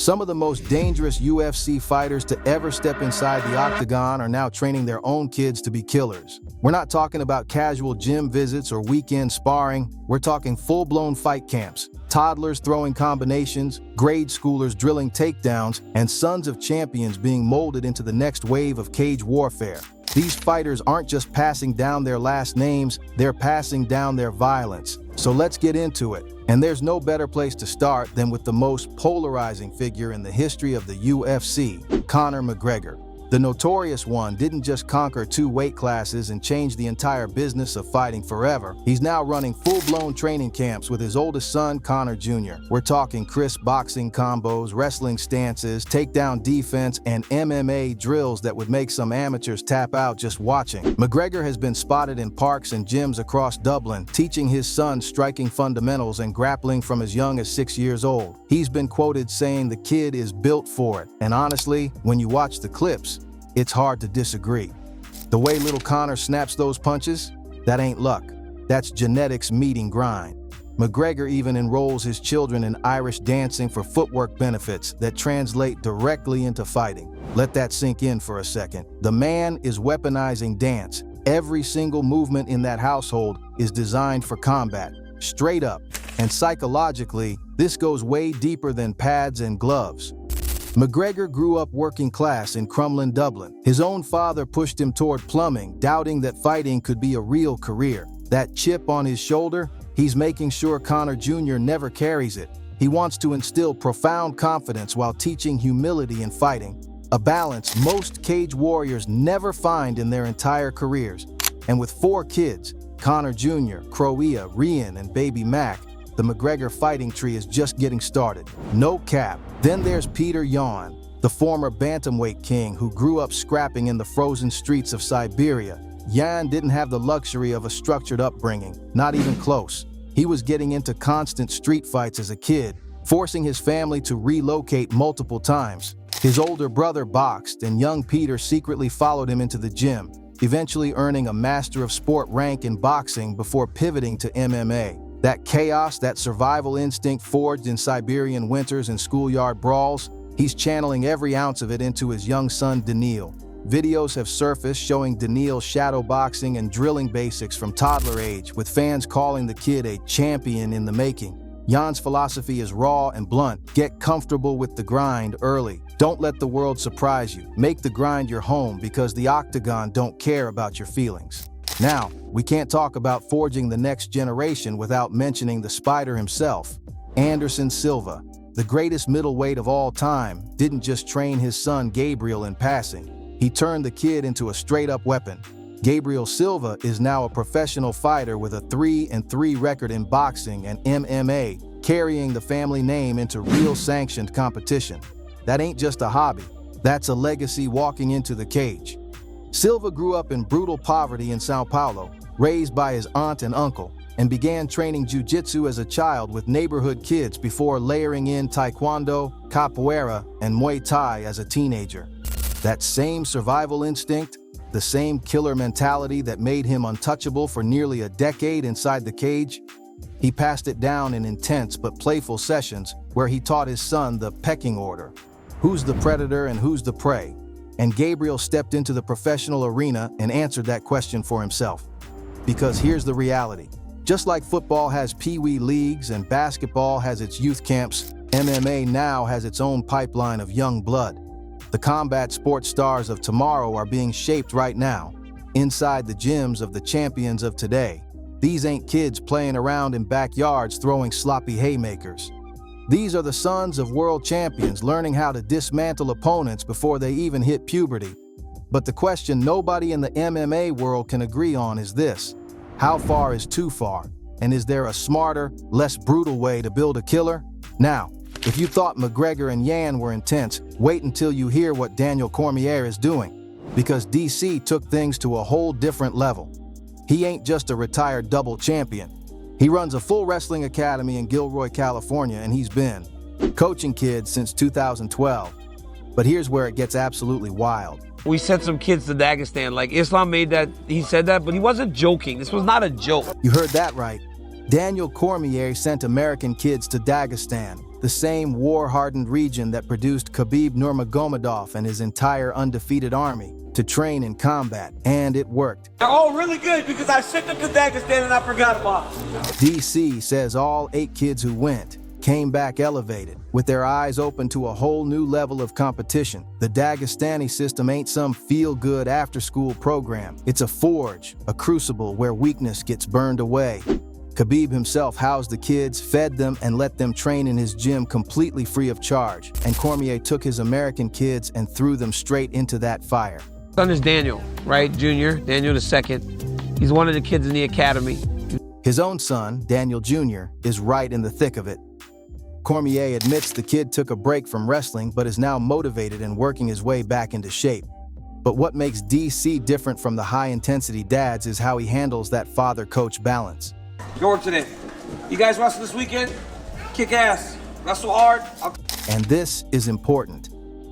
Some of the most dangerous UFC fighters to ever step inside the octagon are now training their own kids to be killers. We're not talking about casual gym visits or weekend sparring. We're talking full-blown fight camps, toddlers throwing combinations, grade schoolers drilling takedowns, and sons of champions being molded into the next wave of cage warfare. These fighters aren't just passing down their last names, they're passing down their violence. So let's get into it. And there's no better place to start than with the most polarizing figure in the history of the UFC, Conor McGregor. The Notorious One didn't just conquer 2 weight classes and change the entire business of fighting forever. He's now running full-blown training camps with his oldest son, Conor Jr. We're talking crisp boxing combos, wrestling stances, takedown defense, and MMA drills that would make some amateurs tap out just watching. McGregor has been spotted in parks and gyms across Dublin, teaching his son striking fundamentals and grappling from as young as 6 years old. He's been quoted saying the kid is built for it. And honestly, when you watch the clips, it's hard to disagree. The way little Conor snaps those punches, that ain't luck. That's genetics meeting grind. McGregor even enrolls his children in Irish dancing for footwork benefits that translate directly into fighting. Let that sink in for a second. The man is weaponizing dance. Every single movement in that household is designed for combat, straight up. And psychologically, this goes way deeper than pads and gloves. McGregor grew up working class in Crumlin, Dublin. His own father pushed him toward plumbing, doubting that fighting could be a real career. That chip on his shoulder, he's making sure Conor Jr. never carries it. He wants to instill profound confidence while teaching humility in fighting, a balance most cage warriors never find in their entire careers. And with 4 kids, Conor Jr., Croia, Rian, and baby Mac, the McGregor fighting tree is just getting started. No cap. Then there's Peter Yan, the former bantamweight king who grew up scrapping in the frozen streets of Siberia. Yan didn't have the luxury of a structured upbringing, not even close. He was getting into constant street fights as a kid, forcing his family to relocate multiple times. His older brother boxed, and young Peter secretly followed him into the gym, eventually earning a Master of Sport rank in boxing before pivoting to MMA. That chaos, that survival instinct forged in Siberian winters and schoolyard brawls, he's channeling every ounce of it into his young son, Daniil. Videos have surfaced showing Daniil shadow boxing and drilling basics from toddler age, with fans calling the kid a champion in the making. Jan's philosophy is raw and blunt. Get comfortable with the grind early. Don't let the world surprise you. Make the grind your home because the octagon don't care about your feelings. Now, we can't talk about forging the next generation without mentioning the Spider himself. Anderson Silva, the greatest middleweight of all time, didn't just train his son Gabriel in passing. He turned the kid into a straight-up weapon. Gabriel Silva is now a professional fighter with a 3-3 record in boxing and MMA, carrying the family name into real sanctioned competition. That ain't just a hobby. That's a legacy walking into the cage. Silva grew up in brutal poverty in Sao Paulo, raised by his aunt and uncle, and began training jiu-jitsu as a child with neighborhood kids before layering in taekwondo, capoeira, and Muay Thai as a teenager. That same survival instinct, the same killer mentality that made him untouchable for nearly a decade inside the cage, he passed it down in intense but playful sessions where he taught his son the pecking order. Who's the predator and who's the prey? And Gabriel stepped into the professional arena and answered that question for himself. Because here's the reality. Just like football has pee-wee leagues and basketball has its youth camps, MMA now has its own pipeline of young blood. The combat sports stars of tomorrow are being shaped right now, inside the gyms of the champions of today. These ain't kids playing around in backyards throwing sloppy haymakers. These are the sons of world champions learning how to dismantle opponents before they even hit puberty. But the question nobody in the MMA world can agree on is this: how far is too far? And is there a smarter, less brutal way to build a killer? Now, if you thought McGregor and Yan were intense, wait until you hear what Daniel Cormier is doing. Because DC took things to a whole different level. He ain't just a retired double champion. He runs a full wrestling academy in Gilroy, California, and he's been coaching kids since 2012. But here's where it gets absolutely wild. We sent some kids to Dagestan, like Islam made that, he said that, but he wasn't joking. This was not a joke. You heard that right. Daniel Cormier sent American kids to Dagestan, the same war-hardened region that produced Khabib Nurmagomedov and his entire undefeated army, to train in combat, and it worked. They're all really good because I sent them to Dagestan and I forgot about them. DC says all 8 kids who went came back elevated, with their eyes open to a whole new level of competition. The Dagestani system ain't some feel-good after-school program. It's a forge, a crucible where weakness gets burned away. Khabib himself housed the kids, fed them, and let them train in his gym completely free of charge. And Cormier took his American kids and threw them straight into that fire. Son is Daniel, right? Junior, Daniel the second. He's one of the kids in the academy. His own son, Daniel Jr., is right in the thick of it. Cormier admits the kid took a break from wrestling but is now motivated and working his way back into shape. But what makes DC different from the high-intensity dads is how he handles that father-coach balance. Go work today. You guys wrestle this weekend? Kick ass. Wrestle hard. And this is important.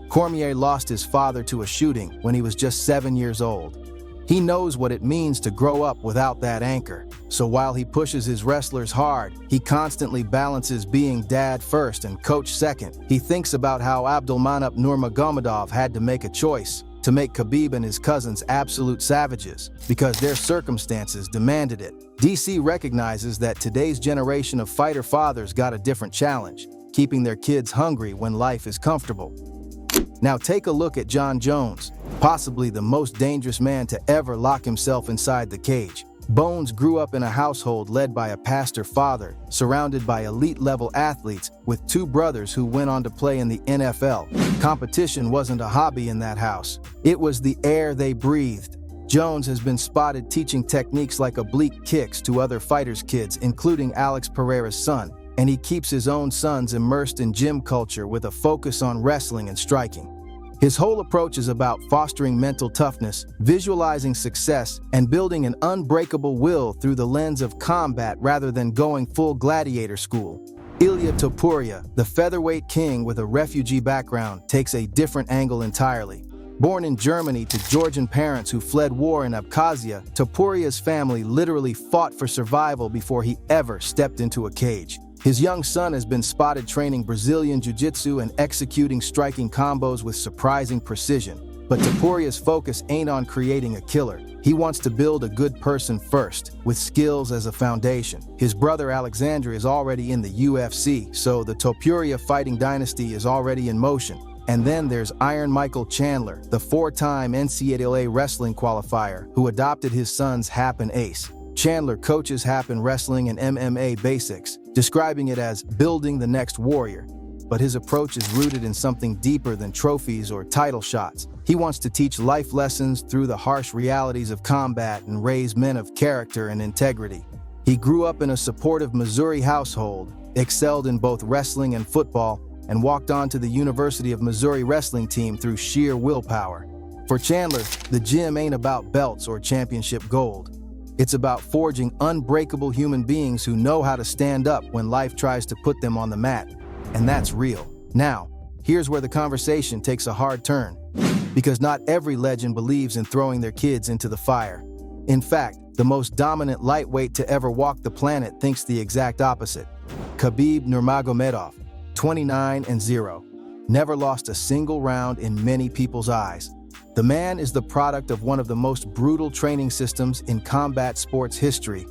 Cormier lost his father to a shooting when he was just 7 years old. He knows what it means to grow up without that anchor. So while he pushes his wrestlers hard, he constantly balances being dad first and coach second. He thinks about how Abdulmanap Nurmagomedov had to make a choice to make Khabib and his cousins absolute savages because their circumstances demanded it. DC recognizes that today's generation of fighter fathers got a different challenge, keeping their kids hungry when life is comfortable. Now take a look at John Jones, possibly the most dangerous man to ever lock himself inside the cage. Bones grew up in a household led by a pastor father, surrounded by elite-level athletes, with 2 brothers who went on to play in the NFL. Competition wasn't a hobby in that house. It was the air they breathed. Jones has been spotted teaching techniques like oblique kicks to other fighters' kids, including Alex Pereira's son, and he keeps his own sons immersed in gym culture with a focus on wrestling and striking. His whole approach is about fostering mental toughness, visualizing success, and building an unbreakable will through the lens of combat rather than going full gladiator school. Ilya Topuria, the featherweight king with a refugee background, takes a different angle entirely. Born in Germany to Georgian parents who fled war in Abkhazia, Topuria's family literally fought for survival before he ever stepped into a cage. His young son has been spotted training Brazilian jiu-jitsu and executing striking combos with surprising precision. But Topuria's focus ain't on creating a killer. He wants to build a good person first, with skills as a foundation. His brother Alexander is already in the UFC, so the Topuria fighting dynasty is already in motion. And then there's Iron Michael Chandler, the 4-time NCAA wrestling qualifier, who adopted his son's Happen Ace. Chandler coaches Happen wrestling and MMA basics, describing it as building the next warrior. But his approach is rooted in something deeper than trophies or title shots. He wants to teach life lessons through the harsh realities of combat and raise men of character and integrity. He grew up in a supportive Missouri household, excelled in both wrestling and football, and walked on to the University of Missouri wrestling team through sheer willpower. For Chandler, the gym ain't about belts or championship gold. It's about forging unbreakable human beings who know how to stand up when life tries to put them on the mat. And that's real. Now, here's where the conversation takes a hard turn. Because not every legend believes in throwing their kids into the fire. In fact, the most dominant lightweight to ever walk the planet thinks the exact opposite. Khabib Nurmagomedov, 29-0, never lost a single round in many people's eyes. The man is the product of one of the most brutal training systems in combat sports history.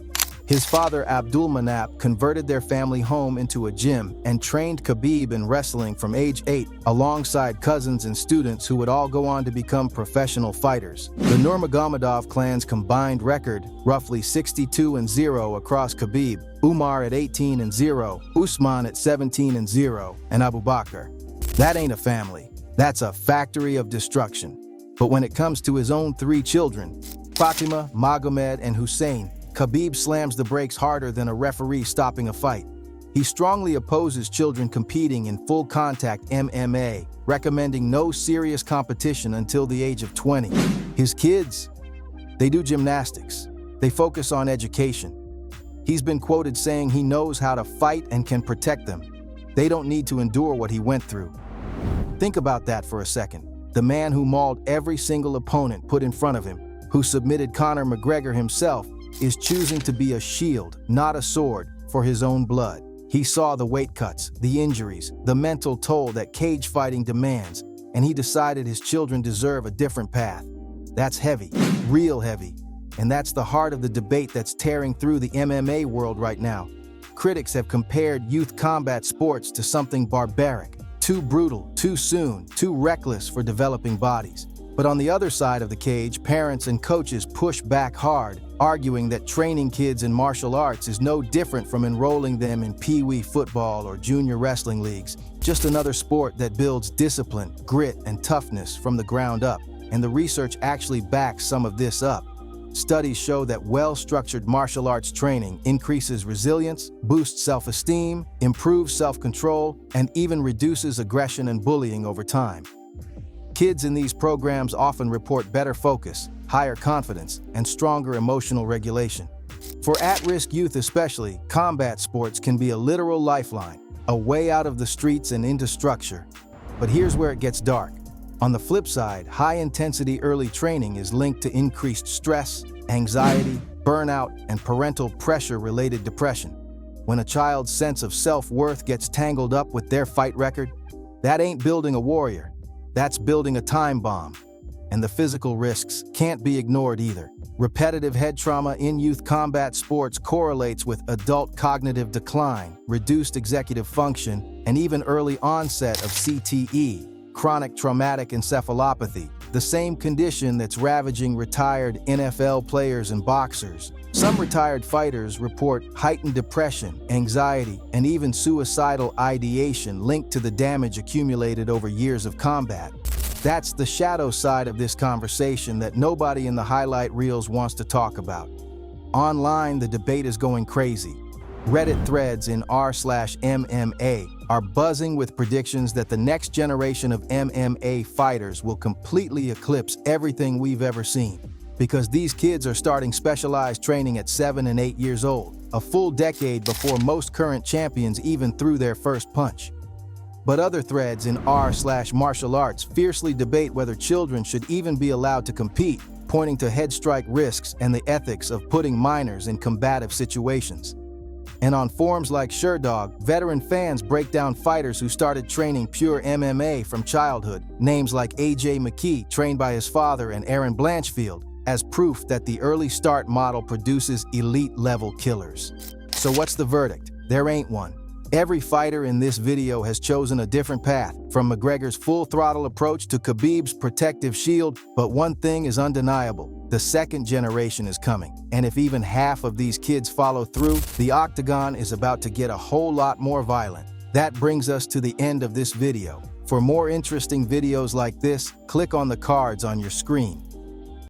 His father, Abdulmanap, converted their family home into a gym and trained Khabib in wrestling from age 8, alongside cousins and students who would all go on to become professional fighters. The Nurmagomedov clan's combined record, roughly 62-0 across Khabib, Umar at 18-0, Usman at 17-0, and Abu Bakr. That ain't a family. That's a factory of destruction. But when it comes to his own 3 children, Fatima, Magomed, and Hussein, Khabib slams the brakes harder than a referee stopping a fight. He strongly opposes children competing in full-contact MMA, recommending no serious competition until the age of 20. His kids, they do gymnastics. They focus on education. He's been quoted saying he knows how to fight and can protect them. They don't need to endure what he went through. Think about that for a second. The man who mauled every single opponent put in front of him, who submitted Conor McGregor himself, is choosing to be a shield, not a sword, for his own blood. He saw the weight cuts, the injuries, the mental toll that cage fighting demands, and he decided his children deserve a different path. That's heavy, real heavy. And that's the heart of the debate that's tearing through the MMA world right now. Critics have compared youth combat sports to something barbaric, too brutal, too soon, too reckless for developing bodies. But on the other side of the cage, parents and coaches push back hard, arguing that training kids in martial arts is no different from enrolling them in pee-wee football or junior wrestling leagues, just another sport that builds discipline, grit, and toughness from the ground up. And the research actually backs some of this up. Studies show that well-structured martial arts training increases resilience, boosts self-esteem, improves self-control, and even reduces aggression and bullying over time. Kids in these programs often report better focus, higher confidence, and stronger emotional regulation. For at-risk youth especially, combat sports can be a literal lifeline, a way out of the streets and into structure. But here's where it gets dark. On the flip side, high-intensity early training is linked to increased stress, anxiety, burnout, and parental pressure-related depression. When a child's sense of self-worth gets tangled up with their fight record, that ain't building a warrior. That's building a time bomb. And the physical risks can't be ignored either. Repetitive head trauma in youth combat sports correlates with adult cognitive decline, reduced executive function, and even early onset of CTE, chronic traumatic encephalopathy, the same condition that's ravaging retired NFL players and boxers. Some retired fighters report heightened depression, anxiety, and even suicidal ideation linked to the damage accumulated over years of combat. That's the shadow side of this conversation that nobody in the highlight reels wants to talk about. Online, the debate is going crazy. Reddit threads in r/MMA are buzzing with predictions that the next generation of MMA fighters will completely eclipse everything we've ever seen. Because these kids are starting specialized training at 7 and 8 years old, a full decade before most current champions even threw their first punch. But other threads in r/martial arts fiercely debate whether children should even be allowed to compete, pointing to head strike risks and the ethics of putting minors in combative situations. And on forums like SureDog, veteran fans break down fighters who started training pure MMA from childhood, names like AJ McKee, trained by his father, and Aaron Blanchfield, as proof that the early start model produces elite-level killers. So what's the verdict? There ain't one. Every fighter in this video has chosen a different path, from McGregor's full-throttle approach to Khabib's protective shield, but one thing is undeniable. The second generation is coming, and if even half of these kids follow through, the octagon is about to get a whole lot more violent. That brings us to the end of this video. For more interesting videos like this, click on the cards on your screen.